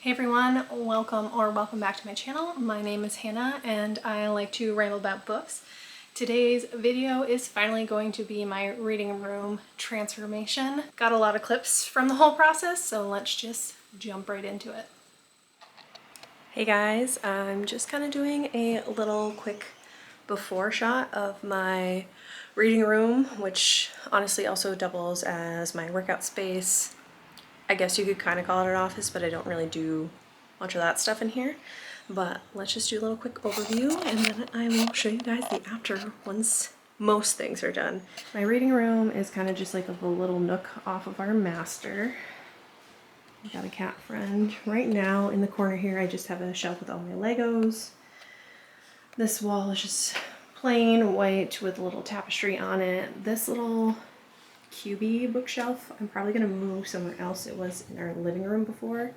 Hey everyone, welcome back to my channel. My name is Hannah and I like to ramble about books. Today's video is finally going to be my reading room transformation. Got a lot of clips from the whole process, so let's just jump right into it. Hey guys, I'm just kind of doing a little quick before shot of my reading room, which honestly also doubles as my workout space. I guess you could kind of call it an office, but I don't really do much of that stuff in here. But let's just do a little quick overview and then I will show you guys the after once most things are done. My reading room is kind of just like a little nook off of our master. I got a cat friend. Right now in the corner here I just have a shelf with all my Legos. This wall is just plain white with a little tapestry on it. This little cubey bookshelf I'm probably going to move somewhere else. It was in our living room before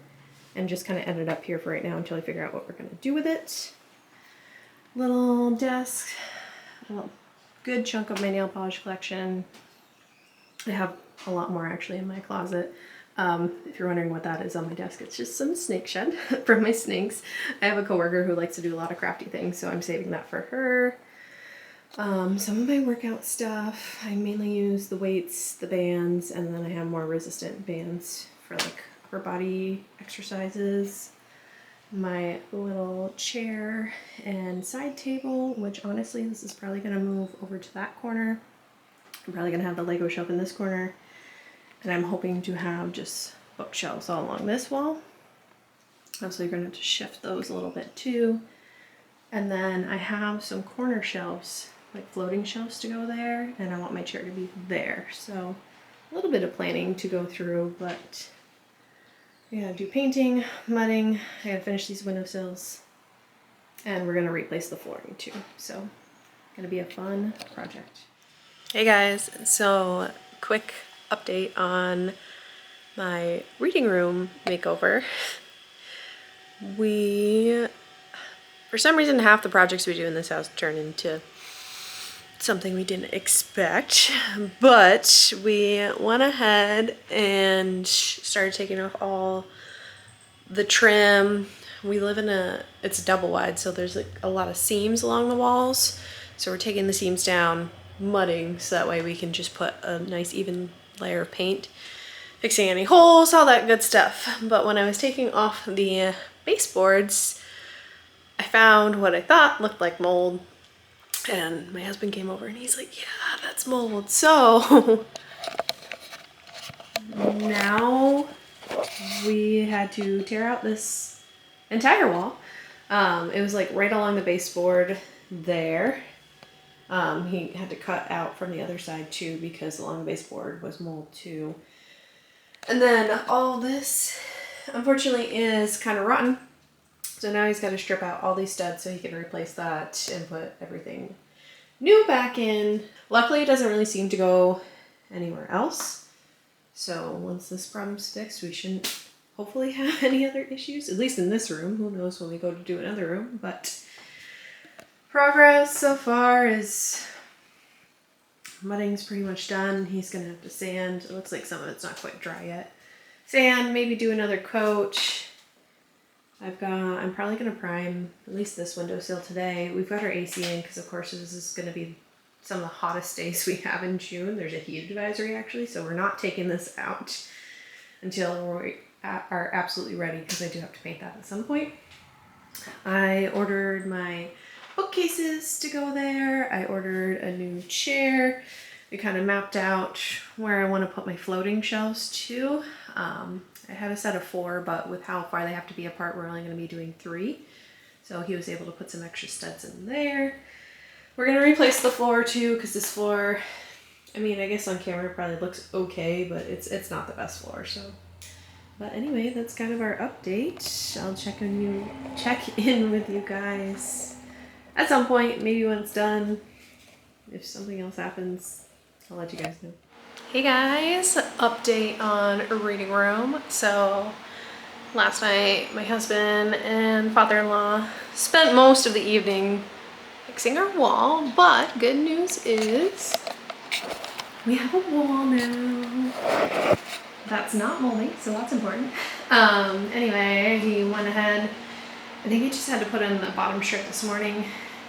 and just kind of ended up here for right now until I figure out what we're going to do with it. Little desk, a good chunk of my nail polish collection. I have a lot more actually in my closet. If you're wondering what that is on my desk, it's just some snake shed from my snakes. I have a coworker who likes to do a lot of crafty things, so I'm saving that for her. Some of my workout stuff, I mainly use the weights, the bands, and then I have more resistant bands for like upper body exercises. My little chair and side table, which honestly this is probably going to move over to that corner. I'm probably going to have the Lego shelf in this corner, and I'm hoping to have just bookshelves all along this wall. Also, you're going to have to shift those a little bit too. And then I have some corner shelves, like floating shelves to go there, and I want my chair to be there. So a little bit of planning to go through, but I gotta do painting, mudding, I gotta finish these windowsills, and we're gonna replace the flooring too. So gonna be a fun project. Hey guys, so quick update on my reading room makeover. For some reason, half the projects we do in this house turn into something we didn't expect, but we went ahead and started taking off all the trim. We live in it's double wide, so there's like a lot of seams along the walls. So we're taking the seams down, mudding, so that way we can just put a nice even layer of paint, fixing any holes, all that good stuff. But when I was taking off the baseboards, I found what I thought looked like mold, and my husband came over and he's like, yeah, that's mold. So now we had to tear out this entire wall. It was like right along the baseboard there. He had to cut out from the other side too because along the baseboard was mold too. And then all this unfortunately is kind of rotten. So now he's got to strip out all these studs so he can replace that and put everything new back in. Luckily, it doesn't really seem to go anywhere else. So once this problem's fixed, we shouldn't hopefully have any other issues, at least in this room. Who knows when we go to do another room, but progress so far is mudding's pretty much done. He's gonna have to sand. It looks like some of it's not quite dry yet. Sand, maybe do another coat. I'm probably going to prime at least this windowsill today. We've got our AC in because of course this is going to be some of the hottest days we have in June. There's a heat advisory actually, so we're not taking this out until we are absolutely ready because I do have to paint that at some point. I ordered my bookcases to go there. I ordered a new chair. We kind of mapped out where I want to put my floating shelves too. I had a set of 4, but with how far they have to be apart, we're only going to be doing 3. So he was able to put some extra studs in there. We're going to replace the floor too, because this floor, I mean, I guess on camera it probably looks okay, but it's not the best floor. So, but anyway, that's kind of our update. I'll check in with you guys at some point, maybe when it's done. If something else happens, I'll let you guys know. Hey guys, update on a reading room. So last night my husband and father-in-law spent most of the evening fixing our wall, but good news is we have a wall now. That's not moldy, so that's important. Anyway, he went ahead. I think he just had to put in the bottom strip this morning.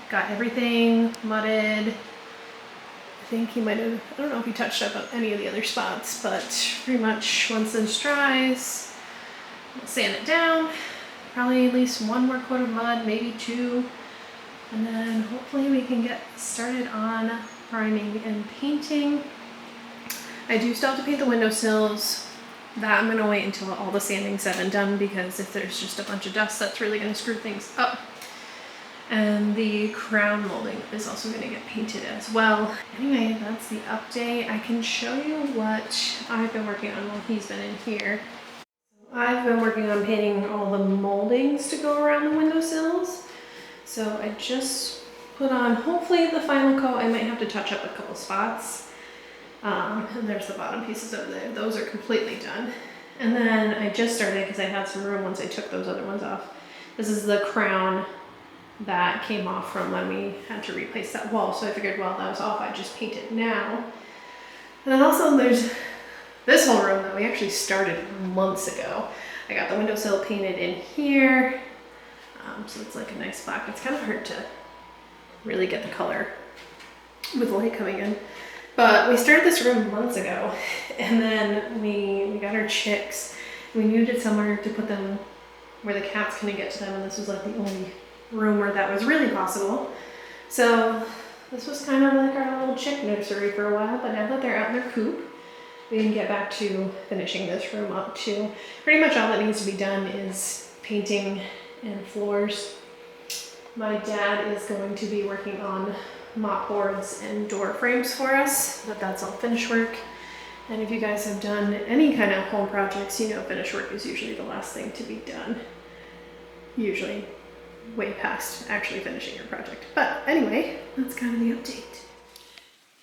Got everything mudded. I think he might have, I don't know if he touched up on any of the other spots, but pretty much once this dries, we'll sand it down. Probably at least one more coat of mud, maybe two. And then hopefully we can get started on priming and painting. I do still have to paint the windowsills. That I'm gonna wait until all the sanding's said and done, because if there's just a bunch of dust, that's really gonna screw things up. And the crown molding is also gonna get painted as well. Anyway, that's the update. I can show you what I've been working on while he's been in here. I've been working on painting all the moldings to go around the windowsills. So I just put on, hopefully, the final coat. I might have to touch up a couple spots. And there's the bottom pieces over there. Those are completely done. And then I just started, because I had some room once I took those other ones off. This is the crown that came off from when we had to replace that wall. So I figured, well, that was off, I'd just paint it now. And then also there's this whole room that we actually started months ago. I got the windowsill painted in here. So it's like a nice black. It's kind of hard to really get the color with the light coming in. But we started this room months ago, and then we got our chicks. We needed somewhere to put them where the cats couldn't get to them, and this was like the only room where that was really possible. So this was kind of like our little chick nursery for a while, but now that they're out in their coop, we can get back to finishing this room up too. Pretty much all that needs to be done is painting and floors. My dad is going to be working on mop boards and door frames for us, but that's all finish work. And if you guys have done any kind of home projects, you know finish work is usually the last thing to be done. Usually way past actually finishing your project. But anyway, that's kind of the update.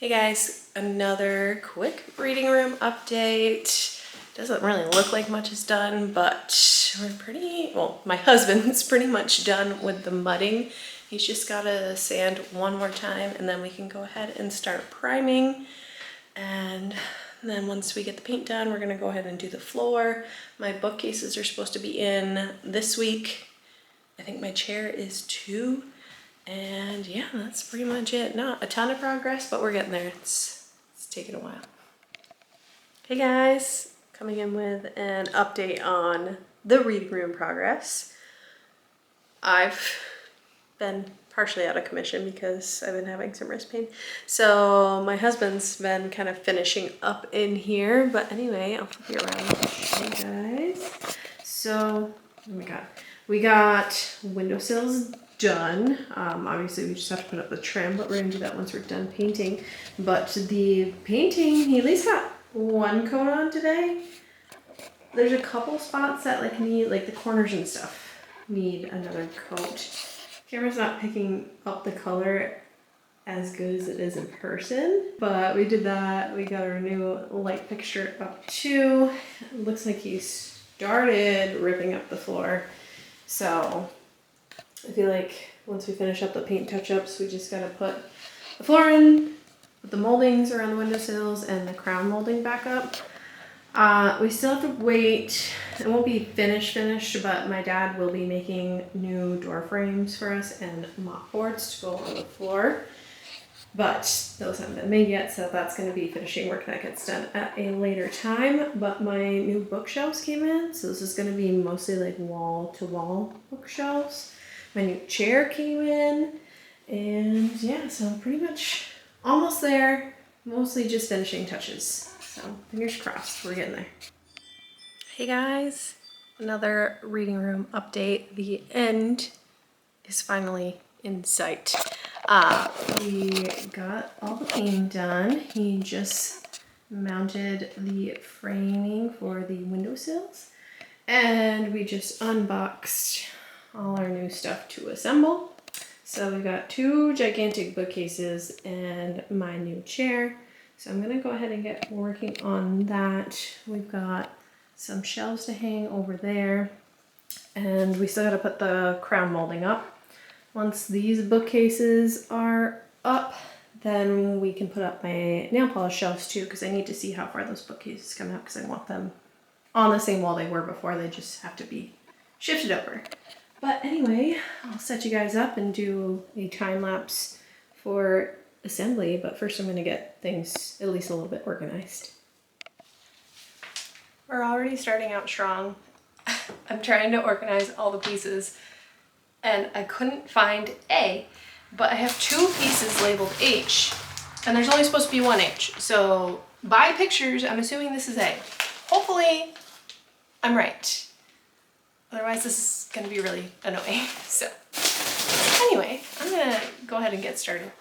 Hey guys, another quick reading room update. Doesn't really look like much is done, but we're pretty, well, my husband's pretty much done with the mudding. He's just gotta sand one more time, and then we can go ahead and start priming. And then once we get the paint done, we're gonna go ahead and do the floor. My bookcases are supposed to be in this week. I think my chair is too. And yeah, that's pretty much it. Not a ton of progress, but we're getting there. It's taking a while. Hey guys, coming in with an update on the reading room progress. I've been partially out of commission because I've been having some wrist pain. So my husband's been kind of finishing up in here. But anyway, I'll flip you around and show you guys. So, oh my God. We got windowsills done. Obviously we just have to put up the trim, but we're gonna do that once we're done painting. But the painting, he at least got one coat on today. There's a couple spots that like need, like the corners and stuff, need another coat. Camera's not picking up the color as good as it is in person, but we did that. We got our new light fixture up too. It looks like he started ripping up the floor. So I feel like once we finish up the paint touch-ups, we just gotta put the floor in, put the moldings around the windowsills, and the crown molding back up. We still have to wait. It won't be finished, but my dad will be making new door frames for us and mop boards to go on the floor. But those haven't been made yet, so that's going to be finishing work that gets done at a later time. But my new bookshelves came in, so this is going to be mostly like wall-to-wall bookshelves. My new chair came in, and yeah, so pretty much almost there. Mostly just finishing touches. So fingers crossed, we're getting there. Hey guys, another reading room update. The end is finally in sight. We got all the painting done. He just mounted the framing for the windowsills, and we just unboxed all our new stuff to assemble. So we've got two gigantic bookcases and my new chair. So I'm gonna go ahead and get working on that. We've got some shelves to hang over there, and we still gotta put the crown molding up. Once these bookcases are up, then we can put up my nail polish shelves too, because I need to see how far those bookcases come out, because I want them on the same wall they were before. They just have to be shifted over. But anyway, I'll set you guys up and do a time lapse for assembly, but first I'm gonna get things at least a little bit organized. We're already starting out strong. I'm trying to organize all the pieces and I couldn't find A, but I have 2 pieces labeled H and there's only supposed to be 1 H. So by pictures, I'm assuming this is A. Hopefully I'm right. Otherwise this is gonna be really annoying. So anyway, I'm gonna go ahead and get started.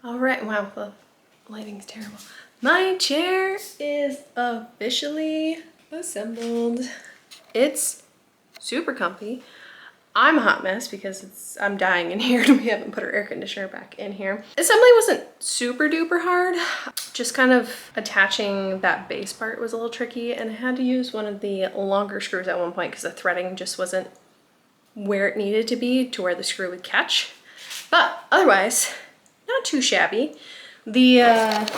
All right, wow, the lighting's terrible. My chair is officially assembled. It's super comfy. I'm a hot mess because I'm dying in here and we haven't put our air conditioner back in here. Assembly wasn't super duper hard. Just kind of attaching that base part was a little tricky and I had to use one of the longer screws at one point because the threading just wasn't where it needed to be to where the screw would catch. But otherwise, not too shabby. The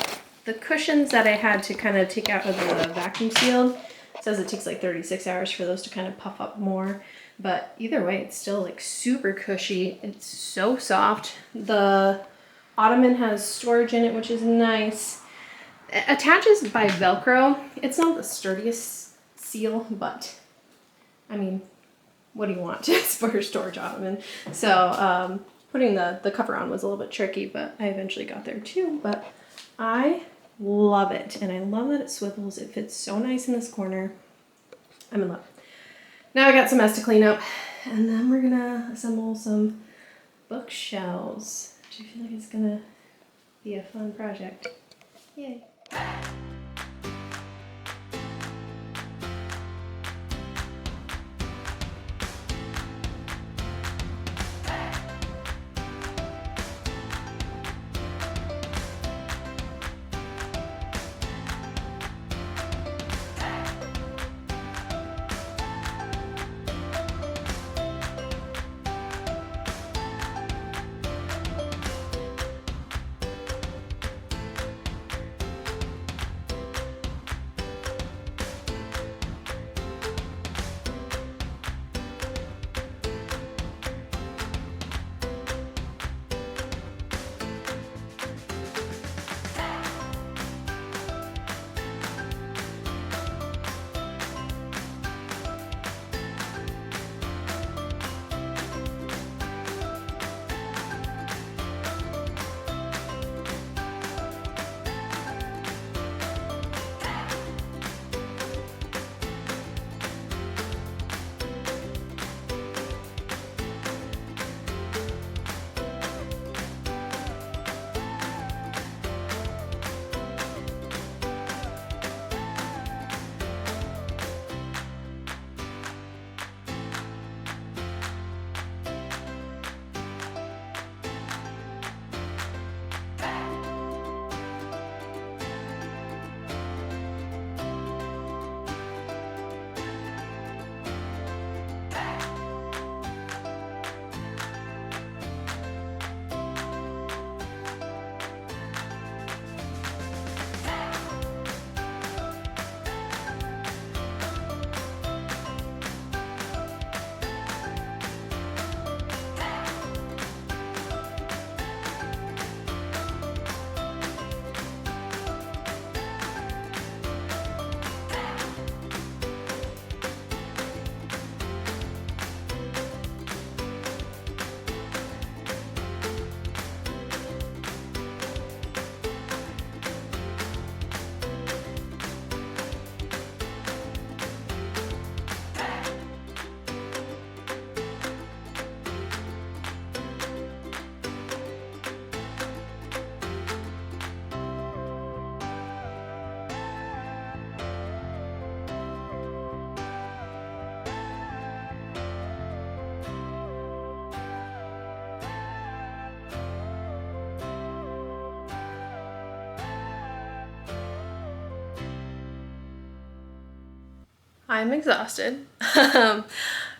cushions that I had to kind of take out of the vacuum sealed, says it takes like 36 hours for those to kind of puff up more. But either way, it's still like super cushy. It's so soft. The ottoman has storage in it, which is nice. It attaches by Velcro. It's not the sturdiest seal, but I mean, what do you want? It's for your storage ottoman. So putting the cover on was a little bit tricky, but I eventually got there too. But I love it. And I love that it swivels. It fits so nice in this corner. I'm in love. Now I got some mess to clean up, and then we're gonna assemble some bookshelves, which I feel like is gonna be a fun project. Yay. I'm exhausted.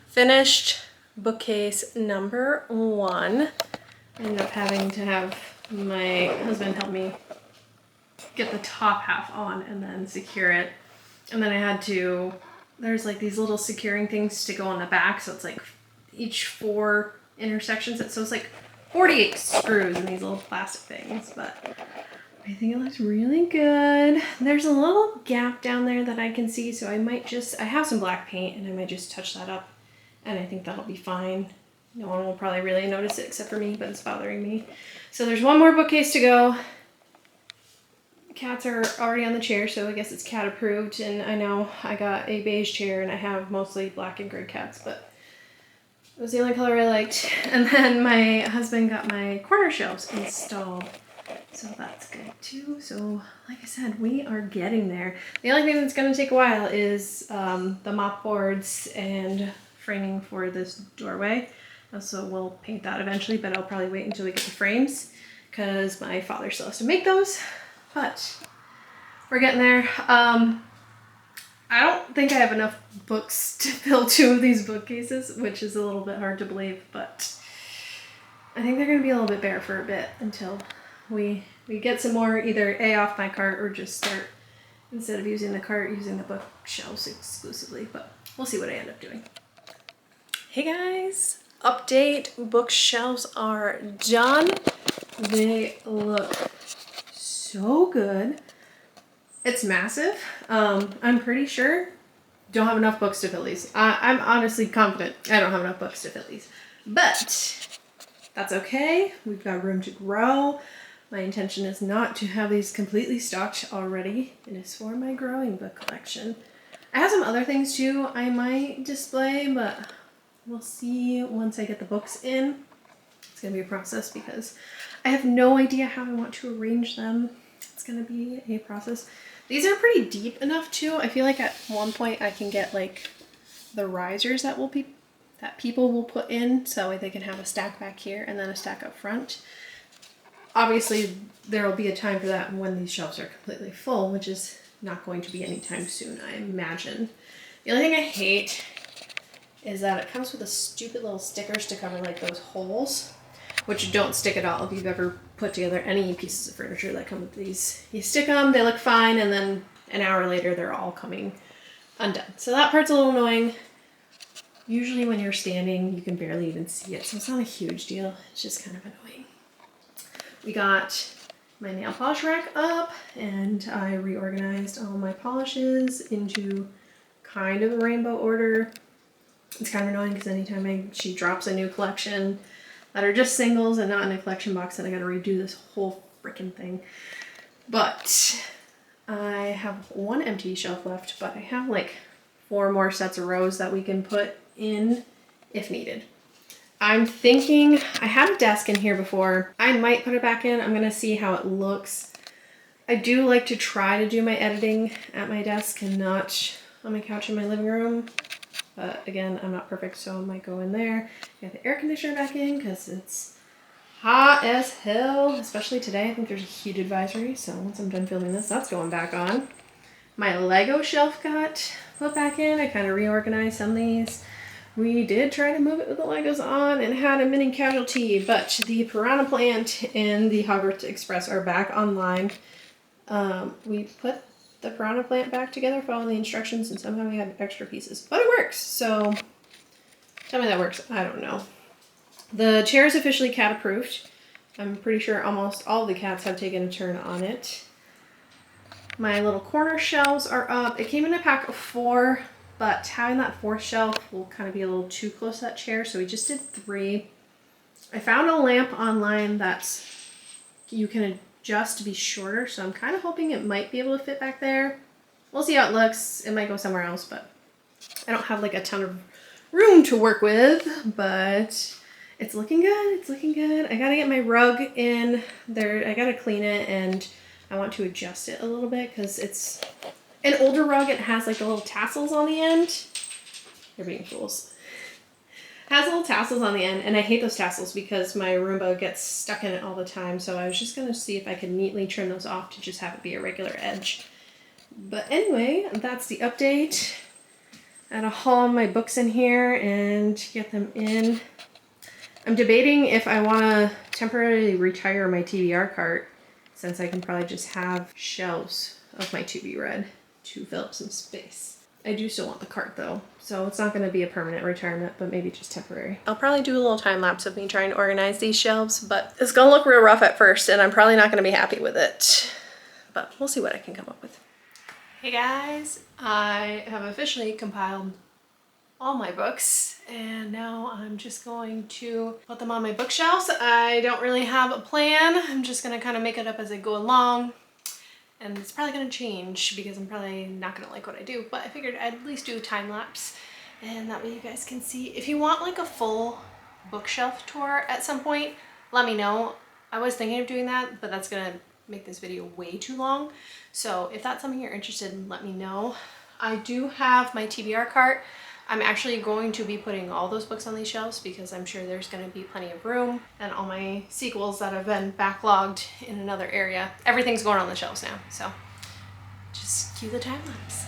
Finished bookcase number 1. I ended up having to have my husband help me get the top half on and then secure it. And then I had to, there's like these little securing things to go on the back. So it's like each 4 intersections. So it's like 48 screws in these little plastic things, but I think it looks really good. There's a little gap down there that I can see. So I might just, I have some black paint and I might just touch that up and I think that'll be fine. No one will probably really notice it except for me, but it's bothering me. So there's one more bookcase to go. Cats are already on the chair, so I guess it's cat approved. And I know I got a beige chair and I have mostly black and gray cats, but it was the only color I liked. And then my husband got my corner shelves installed, so that's good too. So like I said, we are getting there. The only thing that's going to take a while is the mop boards and framing for this doorway. So we'll paint that eventually, but I'll probably wait until we get the frames because my father still has to make those. But we're getting there. I don't think I have enough books to fill 2 of these bookcases, which is a little bit hard to believe, but I think they're going to be a little bit bare for a bit until we get some more, either A, off my cart, or just start, instead of using the cart, using the bookshelves exclusively. But we'll see what I end up doing. Hey guys! Update, bookshelves are done. They look so good. It's massive. I'm pretty sure don't have enough books to fill these. I'm honestly confident I don't have enough books to fill these, but that's okay. We've got room to grow. My intention is not to have these completely stocked already. It is for my growing book collection. I have some other things too I might display, but we'll see once I get the books in. It's gonna be a process because I have no idea how I want to arrange them. It's gonna be a process. These are pretty deep enough too. I feel like at one point I can get like the risers that people will put in, so they can have a stack back here and then a stack up front. Obviously there will be a time for that when these shelves are completely full, which is not going to be anytime soon, I imagine. The only thing I hate is that it comes with a stupid little stickers to cover like those holes, which don't stick at all. If you've ever put together any pieces of furniture that come with these, you stick them, they look fine, and then an hour later they're all coming undone. So that part's a little annoying. Usually when you're standing, you can barely even see it, so it's not a huge deal. It's just kind of annoying. We got my nail polish rack up, and I reorganized all my polishes into kind of a rainbow order. It's kind of annoying because anytime she drops a new collection that are just singles and not in a collection box, then I gotta redo this whole freaking thing. But I have 1 empty shelf left, but I have like 4 more sets of rows that we can put in if needed. I'm thinking, I had a desk in here before. I might put it back in. I'm gonna see how it looks. I do like to try to do my editing at my desk and not on my couch in my living room. But again, I'm not perfect, so I might go in there. Get the air conditioner back in because it's hot as hell, especially today. I think there's a heat advisory, so once I'm done filming this, that's going back on. My Lego shelf got put back in. I kind of reorganized some of these. We did try to move it with the Legos on and had a mini casualty, but the Piranha Plant and the Hogwarts Express are back online. We put the Piranha Plant back together following the instructions, and somehow we had extra pieces, but it works. So tell me that works. I don't know. The chair is officially cat approved. I'm pretty sure almost all the cats have taken a turn on it. My little corner shelves are up. It came in a pack of 4, but having that 4th shelf will kind of be a little too close to that chair, so we just did 3. I found a lamp online that's you can adjust to be shorter, so I'm kind of hoping it might be able to fit back there. We'll see how it looks. It might go somewhere else, but I don't have like a ton of room to work with, but it's looking good. It's looking good. I gotta get my rug in there. I gotta clean it, and I want to adjust it a little bit because it's an older rug. It has like the little tassels on the end. They're being fools. It has little tassels on the end, and I hate those tassels because my Roomba gets stuck in it all the time. So I was just gonna see if I could neatly trim those off to just have it be a regular edge. But anyway, that's the update. I gotta haul my books in here and get them in. I'm debating if I want to temporarily retire my TBR cart, since I can probably just have shelves of my to be read to fill up some space. I do still want the cart though, so it's not going to be a permanent retirement, but maybe just temporary. I'll probably do a little time lapse of me trying to organize these shelves, but it's going to look real rough at first and I'm probably not going to be happy with it, but we'll see what I can come up with. Hey guys, I have officially compiled all my books and now I'm just going to put them on my bookshelves. I don't really have a plan. I'm just going to kind of make it up as I go along. And it's probably going to change because I'm probably not going to like what I do, but I figured I'd at least do a time lapse and that way you guys can see. If you want like a full bookshelf tour at some point, let me know. I was thinking of doing that, but that's going to make this video way too long. So if that's something you're interested in, let me know. I do have my TBR cart. I'm actually going to be putting all those books on these shelves because I'm sure there's going to be plenty of room, and all my sequels that have been backlogged in another area, everything's going on the shelves now. So just cue the time lapse.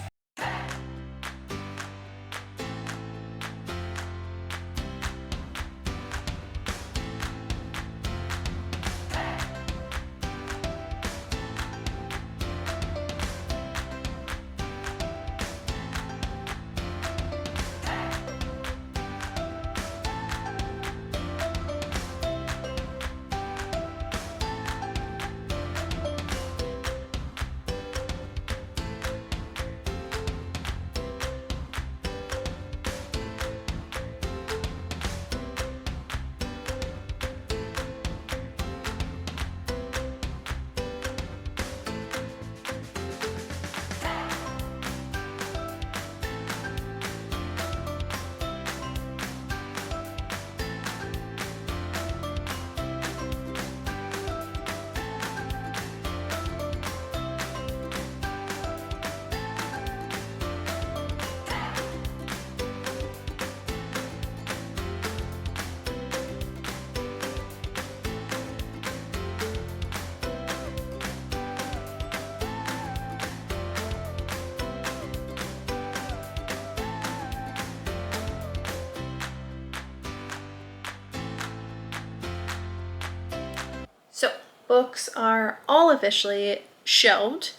So books are all officially shelved,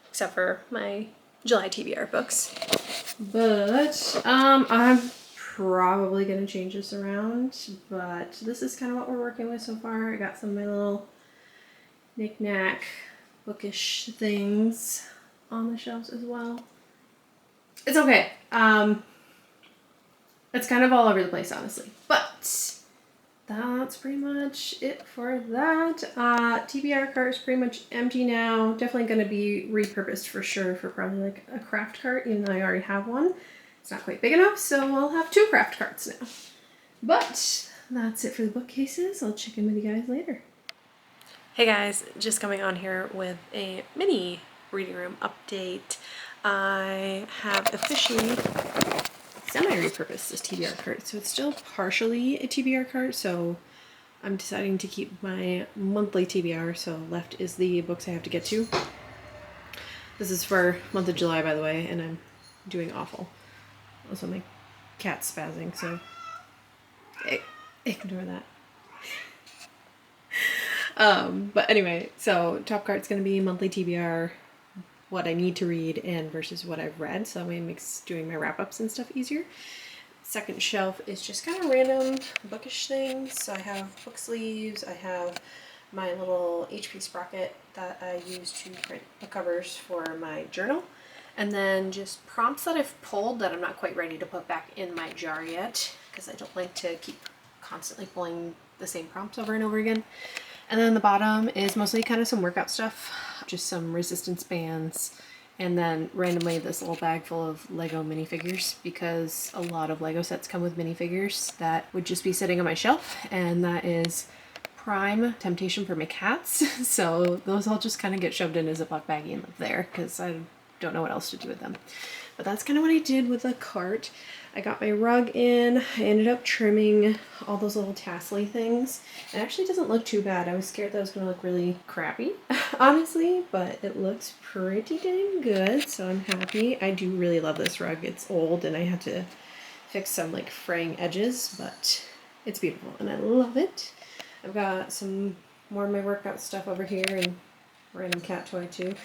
except for my July TBR books. But I'm probably gonna change this around, but this is kind of what we're working with so far. I got some of my little knick-knack bookish things on the shelves as well. It's okay. It's kind of all over the place, honestly, but that's pretty much it for that. TBR cart is pretty much empty now. Definitely going to be repurposed for sure for probably like a craft cart, even though I already have one. It's not quite big enough, so I'll have 2 craft carts now. But that's it for the bookcases. I'll check in with you guys later. Hey guys, just coming on here with a mini reading room update. I have officially semi-repurposed this TBR cart, so it's still partially a TBR cart, so I'm deciding to keep my monthly TBR, so left is the books I have to get to. This is for month of July, by the way, and I'm doing awful. Also, my cat's spazzing, so ignore that. But anyway, so top cart's gonna be monthly TBR, what I need to read and versus what I've read, so it makes doing my wrap-ups and stuff easier. Second shelf is just kind of random bookish things. So I have book sleeves, I have my little HP sprocket that I use to print the covers for my journal, and then just prompts that I've pulled that I'm not quite ready to put back in my jar yet because I don't like to keep constantly pulling the same prompts over and over again. And then the bottom is mostly kind of some workout stuff, just some resistance bands, and then randomly this little bag full of Lego minifigures, because a lot of Lego sets come with minifigures that would just be sitting on my shelf, and that is prime temptation for my cats. So those all just kind of get shoved in a Ziploc baggie and live there because I don't know what else to do with them. But that's kind of what I did with the cart. I got my rug in. I ended up trimming all those little tassely things. It actually doesn't look too bad. I was scared that it was going to look really crappy, honestly, but it looks pretty dang good, so I'm happy. I do really love this rug. It's old and I had to fix some like fraying edges, but it's beautiful and I love it. I've got some more of my workout stuff over here and random cat toy too.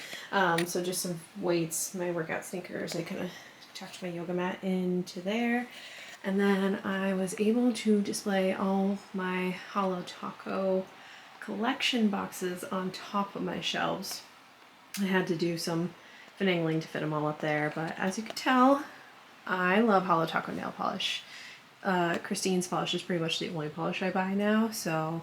So just some weights, my workout sneakers. I kind of tucked my yoga mat into there. And then I was able to display all my Holo Taco collection boxes on top of my shelves. I had to do some finagling to fit them all up there, but as you can tell, I love Holo Taco nail polish. Christine's polish is pretty much the only polish I buy now, so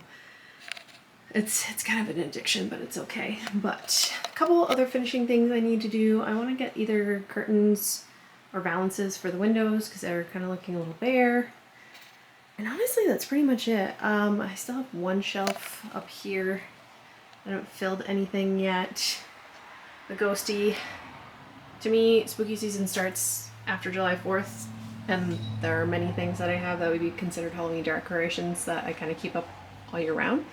it's kind of an addiction, but it's okay. But a couple other finishing things I need to do. I want to get either curtains or valances for the windows because they're kind of looking a little bare. And honestly, that's pretty much it. I still have one shelf up here. I haven't filled anything yet. The ghosty, to me, spooky season starts after July 4th, and there are many things that I have that would be considered Halloween decorations that I kind of keep up all year round.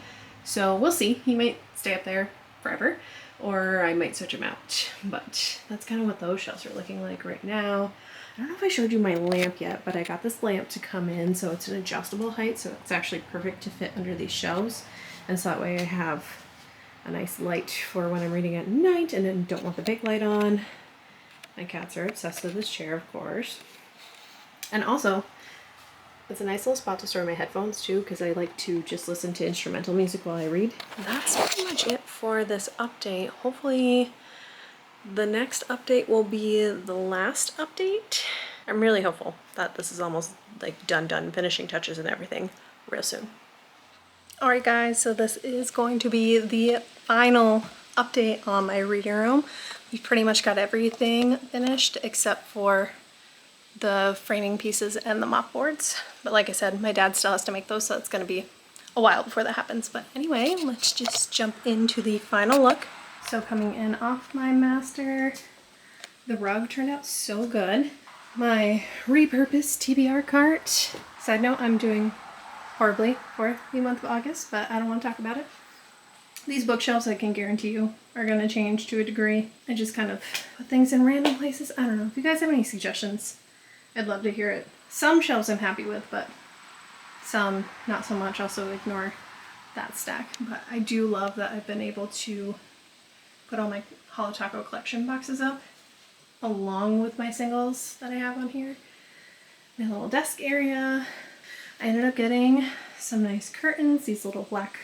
So we'll see. He might stay up there forever, or I might switch him out. But that's kind of what those shelves are looking like right now. I don't know if I showed you my lamp yet, but I got this lamp to come in, so it's an adjustable height, so it's actually perfect to fit under these shelves. And so that way I have a nice light for when I'm reading at night and then don't want the big light on. My cats are obsessed with this chair, of course. And also, it's a nice little spot to store my headphones too, because I like to just listen to instrumental music while I read. That's pretty much it for this update. Hopefully the next update will be the last update. I'm really hopeful that this is almost like done, finishing touches and everything real soon. Alright guys, so this is going to be the final update on my reading room. We've pretty much got everything finished except for the framing pieces and the mop boards. But like I said, my dad still has to make those, so it's going to be a while before that happens. But anyway, let's just jump into the final look. So coming in off my master, the rug turned out so good. My repurposed TBR cart. Side note, I'm doing horribly for the month of August, but I don't want to talk about it. These bookshelves, I can guarantee you, are going to change to a degree. I just kind of put things in random places. I don't know. If you guys have any suggestions, I'd love to hear it. Some shelves I'm happy with, but some not so much. Also ignore that stack. But I do love that I've been able to put all my Holo Taco collection boxes up along with my singles that I have on here. My little desk area. I ended up getting some nice curtains, these little black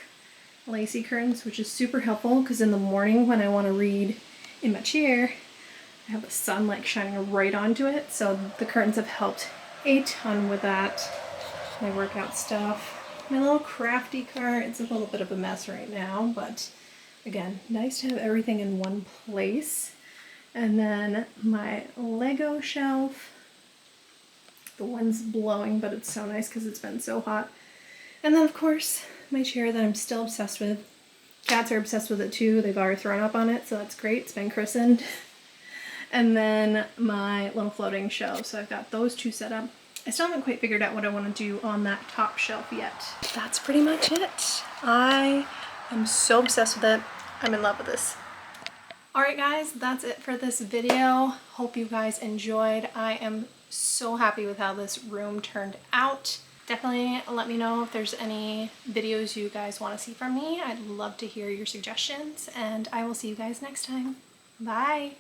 lacy curtains, which is super helpful because in the morning when I want to read in my chair, I have the sun like shining right onto it, so the curtains have helped a ton with that. My workout stuff. My little crafty cart, it's a little bit of a mess right now, but again, nice to have everything in one place. And then my Lego shelf. The wind's blowing, but it's so nice because it's been so hot. And then of course, my chair that I'm still obsessed with. Cats are obsessed with it too. They've already thrown up on it, so that's great. It's been christened. And then my little floating shelf. So I've got those two set up. I still haven't quite figured out what I want to do on that top shelf yet. That's pretty much it. I am so obsessed with it. I'm in love with this. Alright guys, that's it for this video. Hope you guys enjoyed. I am so happy with how this room turned out. Definitely let me know if there's any videos you guys want to see from me. I'd love to hear your suggestions, and I will see you guys next time. Bye!